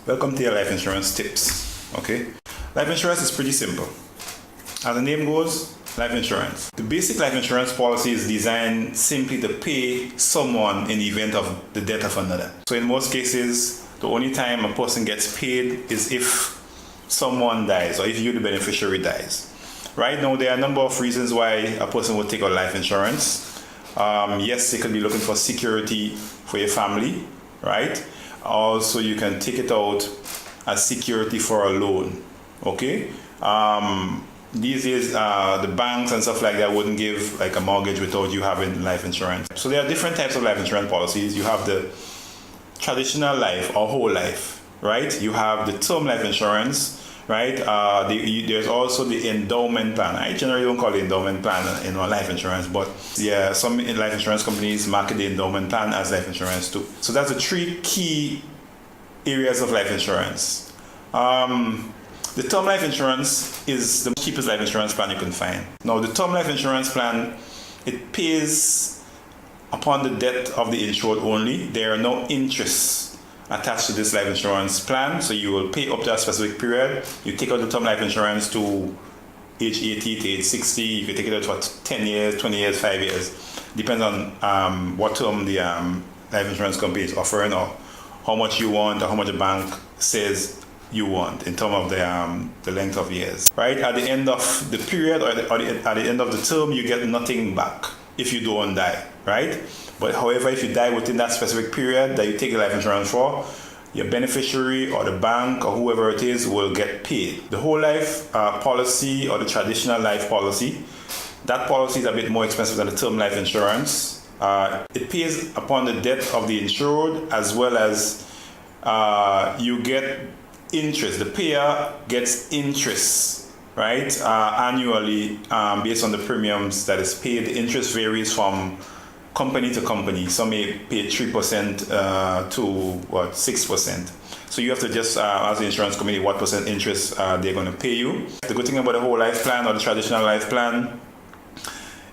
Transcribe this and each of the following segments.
Welcome to your life insurance tips. Okay, life insurance is pretty simple. As the name goes, life insurance. The basic life insurance policy is designed simply to pay someone in the event of the death of another. So in most cases, the only time a person gets paid is if someone dies or if you, the beneficiary, dies. Right now, there are a number of reasons why a person would take out life insurance. Yes, they could be looking for security for your family, right? Also, you can take it out as security for a loan, okay? These days, the banks and stuff like that wouldn't give like a mortgage without you having life insurance. So there are different types of life insurance policies. You have the traditional life or whole life, right? You have the term life insurance, right? There's also the endowment plan. I generally don't call it endowment plan in life insurance, but yeah, some life insurance companies market the endowment plan as life insurance too. So that's the three key areas of life insurance. The term life insurance is the cheapest life insurance plan you can find. Now, the term life insurance plan, it pays upon the death of the insured only. There are no interests attached to this life insurance plan, so you will pay up to a specific period. You take out the term life insurance to age 80 to age 60. You can take it out for 10 years, 20 years, 5 years. Depends on what term the life insurance company is offering or how much you want or how much the bank says you want in terms of the length of years. Right? At the end of the period or at the end of the term, you get nothing back if you don't die, right? But however, if you die within that specific period that you take the life insurance for, your beneficiary or the bank or whoever it is will get paid. The whole life policy or the traditional life policy, that policy is a bit more expensive than the term life insurance. It pays upon the death of the insured as well as you get interest. The payer gets interest, right, annually based on the premiums that is paid. The interest varies from company to company. Some may pay 3% to 6%. So you have to just ask the insurance company what percent interest they're going to pay you. The good thing about the whole life plan or the traditional life plan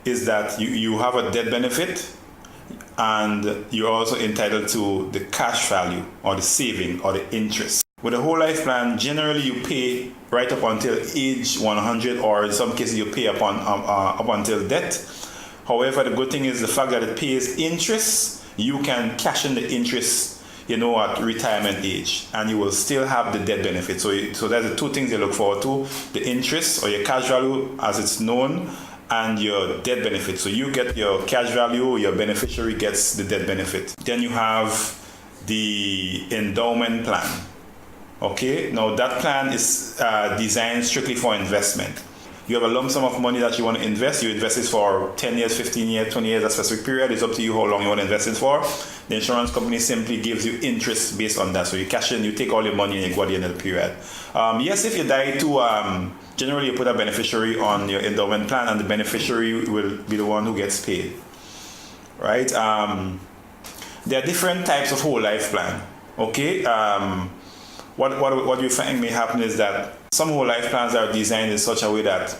is that you have a death benefit and you're also entitled to the cash value or the saving or the interest. With a whole life plan, generally you pay right up until age 100, or in some cases you pay up until death. However, the good thing is the fact that it pays interest. You can cash in the interest, at retirement age, and you will still have the death benefit. So that's the two things you look forward to: the interest or your cash value, as it's known, and your death benefit. So you get your cash value, your beneficiary gets the death benefit. Then you have the endowment plan. Okay, now that plan is designed strictly for investment. You have a lump sum of money that you want to invest. You invest it for 10 years, 15 years, 20 years, a specific period. It's up to you how long you want to invest it for. The insurance company simply gives you interest based on that. So you cash in, you take all your money and you go at the end of the period. Yes, if you die too, generally you put a beneficiary on your endowment plan and the beneficiary will be the one who gets paid. Right? There are different types of whole life plan. Okay? What you find may happen is that some whole life plans are designed in such a way that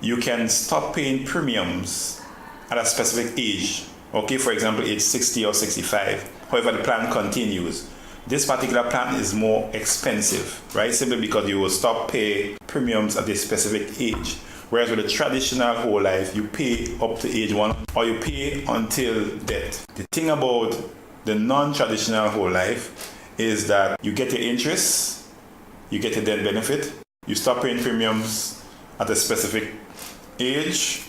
you can stop paying premiums at a specific age. Okay, for example, age 60 or 65. However, the plan continues. This particular plan is more expensive, right? Simply because you will stop paying premiums at a specific age. Whereas with a traditional whole life, you pay up to age 1 or you pay until death. The thing about the non-traditional whole life is that you get your interest, you get a death benefit, you stop paying premiums at a specific age,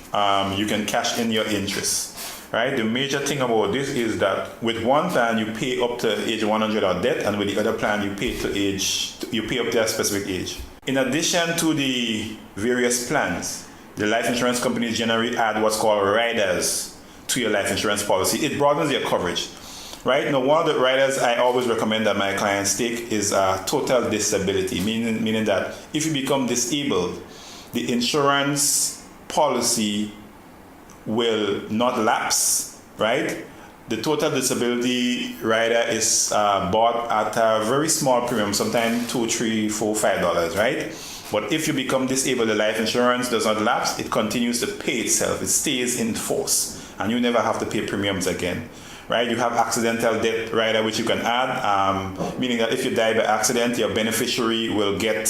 you can cash in your interest, right? The major thing about this is that with one plan you pay up to age 100 or death, and with the other plan you pay up to a specific age. In addition to the various plans, the life insurance companies generally add what's called riders to your life insurance policy. It broadens your coverage. Right? Now, one of the riders I always recommend that my clients take is total disability, meaning that if you become disabled, the insurance policy will not lapse, right? The total disability rider is bought at a very small premium, sometimes $2, $3, $4, $5, right? But if you become disabled, the life insurance does not lapse, it continues to pay itself, it stays in force, and you never have to pay premiums again. right? You have accidental death rider, which you can add, meaning that if you die by accident, your beneficiary will get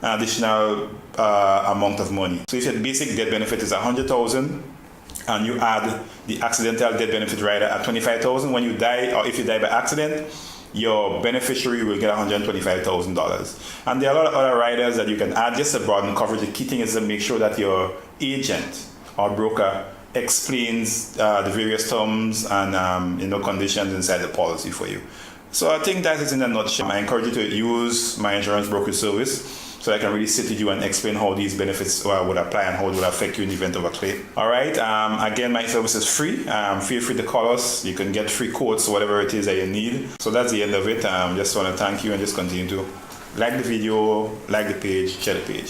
an additional amount of money. So if your basic death benefit is $100,000 and you add the accidental death benefit rider at $25,000, when you die, or if you die by accident, your beneficiary will get $125,000. And there are a lot of other riders that you can add just to broaden coverage. The key thing is to make sure that your agent or broker explains the various terms and conditions inside the policy for you. So I think that is in a nutshell. I encourage you to use my insurance brokerage service so I can really sit with you and explain how these benefits would apply and how it would affect you in the event of a claim. All right. Again, my service is free. Feel free to call us. You can get free quotes, whatever it is that you need. So that's the end of it. Just want to thank you and just continue to like the video, like the page, share the page.